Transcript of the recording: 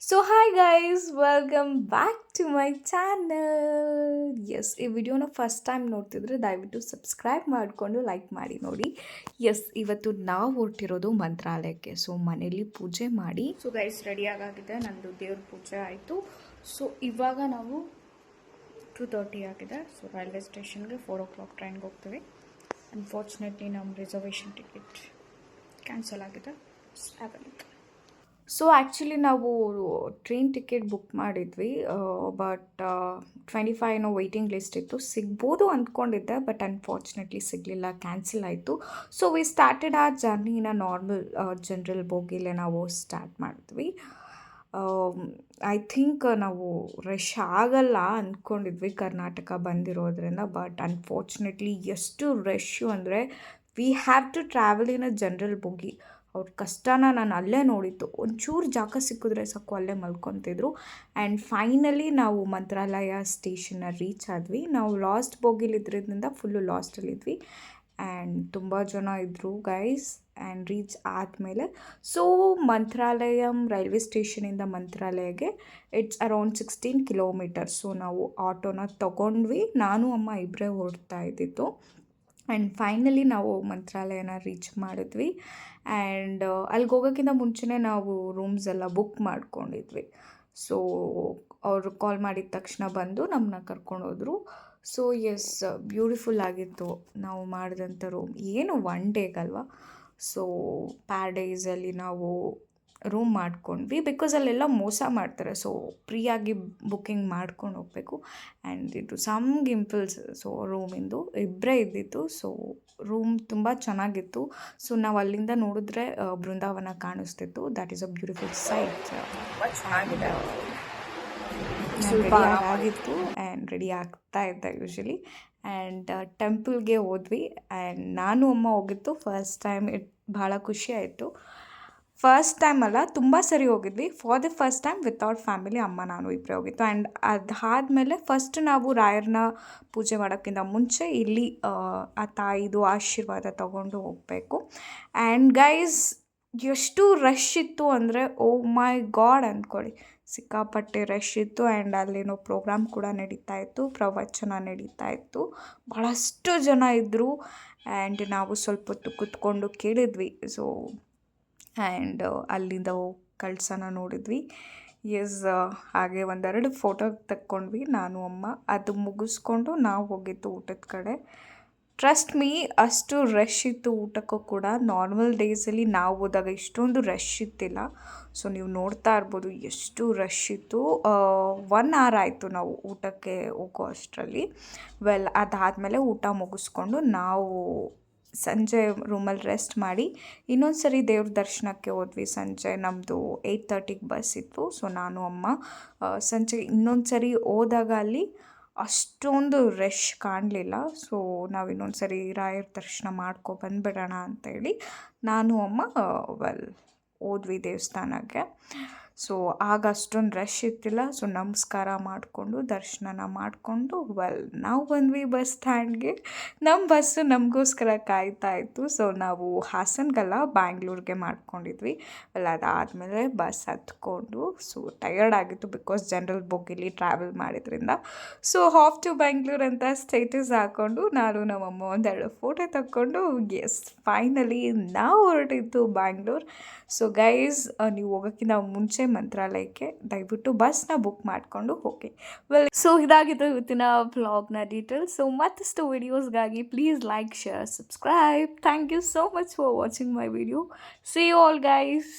So hi guys welcome back to my channel. Yes, ಈ ವಿಡಿಯೋನ first time ನೋಡ್ತಿದ್ರೆ ದಯವಿಟ್ಟು ಸಬ್ಸ್ಕ್ರೈಬ್ ಮಾಡಿಕೊಂಡು ಲೈಕ್ ಮಾಡಿ ನೋಡಿ. ಎಸ್, ಇವತ್ತು ನಾವು ಹೊರಟಿರೋದು ಮಂತ್ರಾಲಯಕ್ಕೆ. ಸೊ ಮನೇಲಿ ಪೂಜೆ ಮಾಡಿ ಸೊ ಗೈಸ್ ರೆಡಿ ಆಗಿದೆ. ನಂದು ದೇವ್ರ ಪೂಜೆ ಆಯಿತು. ಸೊ ಇವಾಗ ನಾವು 2:30 ಆಗಿದೆ. ಸೊ ರೈಲ್ವೆ ಸ್ಟೇಷನ್ಗೆ 4 o'clock ಟ್ರೈನ್ಗೆ ಹೋಗ್ತೀವಿ. ಅನ್ಫಾರ್ಚುನೇಟ್ಲಿ ನಮ್ಮ ರಿಸರ್ವೇಷನ್ ಟಿಕೆಟ್ ಕ್ಯಾನ್ಸಲ್ ಆಗಿದೆ. ಸೊ ಆ್ಯಕ್ಚುಲಿ ನಾವು ಟ್ರೈನ್ ಟಿಕೆಟ್ ಬುಕ್ ಮಾಡಿದ್ವಿ, ಬಟ್ 25 ವೆಯ್ಟಿಂಗ್ ಲಿಸ್ಟ್ ಇತ್ತು. ಸಿಗ್ಬೋದು ಅಂದ್ಕೊಂಡಿದ್ದೆ, ಬಟ್ ಅನ್ಫಾರ್ಚುನೇಟ್ಲಿ ಸಿಗಲಿಲ್ಲ, ಕ್ಯಾನ್ಸಲ್ ಆಯಿತು. ಸೊ ವಿ ಸ್ಟಾರ್ಟೆಡ್ ಆ ಜರ್ನಿನ ನಾರ್ಮಲ್ ಜನರಲ್ ಬೋಗಿಲೇ ನಾವು ಸ್ಟಾರ್ಟ್ ಮಾಡಿದ್ವಿ. ಐ ಥಿಂಕ್ ನಾವು ರಶ್ ಆಗಲ್ಲ ಅಂದ್ಕೊಂಡಿದ್ವಿ ಕರ್ನಾಟಕ ಬಂದಿರೋದ್ರಿಂದ, ಬಟ್ ಅನ್ಫಾರ್ಚುನೇಟ್ಲಿ ಎಷ್ಟು ರಶ್ಶು ಅಂದರೆ we have to travel in a general bogie. ಅವ್ರ ಕಷ್ಟನ ನಾನು ಅಲ್ಲೇ ನೋಡಿದ್ದು. ಒಂಚೂರು ಜಾಗ ಸಿಕ್ಕಿದ್ರೆ ಸಾಕು ಅಲ್ಲೇ ಮಲ್ಕೊತಿದ್ರು. ಆ್ಯಂಡ್ ಫೈನಲಿ ನಾವು ಮಂತ್ರಾಲಯ ಸ್ಟೇಷನ್ನ ರೀಚ್ ಆದ್ವಿ. ನಾವು ಲಾಸ್ಟ್ ಬೋಗಿಲಿದ್ರಿಂದ ಫುಲ್ಲು ಲಾಸ್ಟಲ್ಲಿದ್ವಿ. ಆ್ಯಂಡ್ ತುಂಬ ಜನ ಇದ್ದರು ಗೈಸ್. ಆ್ಯಂಡ್ ರೀಚ್ ಆದಮೇಲೆ ಸೊ ಮಂತ್ರಾಲಯಂ ರೈಲ್ವೆ ಸ್ಟೇಷನಿಂದ ಮಂತ್ರಾಲಯಗೆ ಇಟ್ಸ್ ಅರೌಂಡ್ 16 ಕಿಲೋಮೀಟರ್ಸ್. ಸೊ ನಾವು ಆಟೋನ ತೊಗೊಂಡ್ವಿ. ನಾನು ಅಮ್ಮ ಇಬ್ಬರೇ ಹೊರಡ್ತಾ ಇದ್ದಿದ್ದು. ಆ್ಯಂಡ್ ಫೈನಲಿ ನಾವು ಮಂತ್ರಾಲಯನ ರೀಚ್ ಮಾಡಿದ್ವಿ. ಆ್ಯಂಡ್ ಅಲ್ಲಿಗೆ ಹೋಗೋಕ್ಕಿಂತ ಮುಂಚೆನೇ ನಾವು ರೂಮ್ಸ್ ಎಲ್ಲ ಬುಕ್ ಮಾಡ್ಕೊಂಡಿದ್ವಿ. ಸೊ ಅವರು ಕಾಲ್ ಮಾಡಿದ ತಕ್ಷಣ ಬಂದು ನಮ್ಮನ್ನ ಕರ್ಕೊಂಡೋದ್ರು. ಸೊ ಎಸ್, ಬ್ಯೂಟಿಫುಲ್ ಆಗಿತ್ತು ನಾವು ಮಾಡಿದಂಥ ರೂಮ್. ಏನು 1 ಡೇಗಲ್ವ. ಸೊ ಪ್ಯಾರಡೈಸಲ್ಲಿ ನಾವು ರೂಮ್ ಮಾಡ್ಕೊಂಡ್ವಿ. ಬಿಕಾಸ್ ಅಲ್ಲೆಲ್ಲ ಮೋಸ ಮಾಡ್ತಾರೆ. ಸೊ ಫ್ರೀಯಾಗಿ ಬುಕ್ಕಿಂಗ್ ಮಾಡ್ಕೊಂಡು ಹೋಗಬೇಕು. ಆ್ಯಂಡ್ ಇದು ಸಮ್ ಗಿಂಪಲ್ಸ್. ಸೊ ರೂಮಿಂದು ಇಬ್ಬರೇ ಇದ್ದಿತ್ತು. ಸೊ ರೂಮ್ ತುಂಬ ಚೆನ್ನಾಗಿತ್ತು. ಸೊ ನಾವು ಅಲ್ಲಿಂದ ನೋಡಿದ್ರೆ ಬೃಂದಾವನ ಕಾಣಿಸ್ತಿತ್ತು. That is a beautiful sight. ಚೆನ್ನಾಗಿದೆ. ರೆಡಿ ಆಗಿತ್ತು ಆ್ಯಂಡ್ ರೆಡಿ ಆಗ್ತಾ ಇದ್ದೆ ಯೂಶ್ವಲಿ. ಆ್ಯಂಡ್ ಟೆಂಪಲ್ಗೆ ಹೋದ್ವಿ. ಆ್ಯಂಡ್ ನಾನು ಅಮ್ಮ ಹೋಗಿತ್ತು ಫಸ್ಟ್ ಟೈಮ್. ಭಾಳ ಖುಷಿ ಆಯಿತು. ಫಸ್ಟ್ ಟೈಮ್ ಅಲ್ಲ, ತುಂಬ ಸರಿ ಹೋಗಿದ್ವಿ. For the first time without family ಅಮ್ಮ ನಾನು ಇಬ್ಬರೇ ಹೋಗಿತ್ತು. ಆ್ಯಂಡ್ ಅದಾದಮೇಲೆ ಫಸ್ಟ್ ನಾವು ರಾಯರನ್ನ ಪೂಜೆ ಮಾಡೋಕ್ಕಿಂತ ಮುಂಚೆ ಇಲ್ಲಿ ಆ ತಾಯಿದು ಆಶೀರ್ವಾದ ತಗೊಂಡು ಹೋಗಬೇಕು. ಆ್ಯಂಡ್ ಗೈಸ್ ಎಷ್ಟು ರಶ್ ಇತ್ತು ಅಂದರೆ ಓ ಮೈ ಗಾಡ್ ಅಂದ್ಕೊಳ್ಳಿ, ಸಿಕ್ಕಾಪಟ್ಟೆ ರಶ್ ಇತ್ತು. ಆ್ಯಂಡ್ ಅಲ್ಲೇನೋ ಪ್ರೋಗ್ರಾಮ್ ಕೂಡ ನಡೀತಾ ಇತ್ತು, ಪ್ರವಚನ ನಡೀತಾ ಇತ್ತು. ಭಾಳಷ್ಟು ಜನ ಇದ್ದರು. ಆ್ಯಂಡ್ ನಾವು ಸ್ವಲ್ಪ ಹೊತ್ತು ಕೂತ್ಕೊಂಡು ಕೇಳಿದ್ವಿ. ಸೊ ಆ್ಯಂಡ್ ಅಲ್ಲಿಂದ ಕಳಸನ ನೋಡಿದ್ವಿ. ಎಸ್, ಹಾಗೆ ಒಂದೆರಡು ಫೋಟೋ ತಕ್ಕೊಂಡ್ವಿ ನಾನು ಅಮ್ಮ. ಅದು ಮುಗಿಸ್ಕೊಂಡು ನಾವು ಹೋಗಿದ್ದು ಊಟದ ಕಡೆ. ಟ್ರಸ್ಟ್ ಮೀ, ಅಷ್ಟು ರಶ್ ಇತ್ತು ಊಟಕ್ಕೂ ಕೂಡ. ನಾರ್ಮಲ್ ಡೇಸಲ್ಲಿ ನಾವು ಹೋದಾಗ ಇಷ್ಟೊಂದು ರಶ್ ಇತ್ತಿಲ್ಲ. ಸೊ ನೀವು ನೋಡ್ತಾ ಇರ್ಬೋದು ಎಷ್ಟು ರಶ್ ಇತ್ತು. 1 hour ಆಯಿತು ನಾವು ಊಟಕ್ಕೆ ಹೋಗೋ ಅಷ್ಟರಲ್ಲಿ. ಅದಾದಮೇಲೆ ಊಟ ಮುಗಿಸ್ಕೊಂಡು ನಾವು ಸಂಜೆ ರೂಮಲ್ಲಿ ರೆಸ್ಟ್ ಮಾಡಿ ಇನ್ನೊಂದು ಸರಿ ದೇವ್ರ ದರ್ಶನಕ್ಕೆ ಹೋದ್ವಿ. ಸಂಜೆ ನಮ್ಮದು 8:30ಗೆ ಬಸ್ ಇತ್ತು. ಸೊ ನಾನು ಅಮ್ಮ ಸಂಜೆ ಇನ್ನೊಂದು ಸರಿ ಹೋದಾಗ ಅಲ್ಲಿ ಅಷ್ಟೊಂದು ರಶ್ ಕಾಣಲಿಲ್ಲ. ಸೊ ನಾವು ಇನ್ನೊಂದು ಸರಿ ರಾಯರ ದರ್ಶನ ಬಂದುಬಿಡೋಣ ಅಂತೇಳಿ ನಾನು ಅಮ್ಮ ಹೋದ್ವಿ ದೇವಸ್ಥಾನಕ್ಕೆ. ಸೊ ಆಗ ಅಷ್ಟೊಂದು ರಶ್ ಇತ್ತಿಲ್ಲ. ಸೊ ನಮಸ್ಕಾರ ಮಾಡಿಕೊಂಡು ದರ್ಶನ ಮಾಡಿಕೊಂಡು ನಾವು ಬಂದ್ವಿ ಬಸ್ ಸ್ಟ್ಯಾಂಡ್ಗೆ. ನಮ್ಮ ಬಸ್ಸು ನಮಗೋಸ್ಕರ ಕಾಯ್ತಾ ಇತ್ತು. ಸೊ ನಾವು ಹಾಸನ್ಗಲ್ಲ ಬ್ಯಾಂಗ್ಳೂರಿಗೆ ಮಾಡ್ಕೊಂಡಿದ್ವಿ. ಅದಾದಮೇಲೆ ಬಸ್ ಹತ್ಕೊಂಡು ಸೊ ಟಯರ್ಡ್ ಆಗಿತ್ತು ಬಿಕಾಸ್ ಜನರಲ್ ಬೋಗಿಲಿ ಟ್ರಾವೆಲ್ ಮಾಡಿದ್ರಿಂದ. ಸೊ ಹಾಫ್ ಟು ಬ್ಯಾಂಗ್ಳೂರ್ ಅಂತ ಸ್ಟೇಟಸ್ ಹಾಕ್ಕೊಂಡು ನಾನು ನಮ್ಮಮ್ಮ ಒಂದೆರಡು ಫೋಟೋ ತಕ್ಕೊಂಡು ಎಸ್ ಫೈನಲಿ ನಾವು ಹೊರಟಿದ್ದು ಬ್ಯಾಂಗ್ಳೂರ್. ಸೊ ಗೈಸ್, ನೀವು ಹೋಗೋಕ್ಕಿಂತ ಮುಂಚೆ ಮಂತ್ರಾಲಯಕ್ಕೆ ದಯವಿಟ್ಟು ಬಸ್ನ ಬುಕ್ ಮಾಡಿಕೊಂಡು ಹೋಗಿ. ಸೊ ಇದಾಗಿತ್ತು ಇವತ್ತಿನ ವ್ಲಾಗ್ನ ಡೀಟೇಲ್ಸ್. ಸೊ ಮತ್ತಷ್ಟು ವಿಡಿಯೋಸ್ಗಾಗಿ please like, share, subscribe. Thank you so much for watching my video. See you all guys.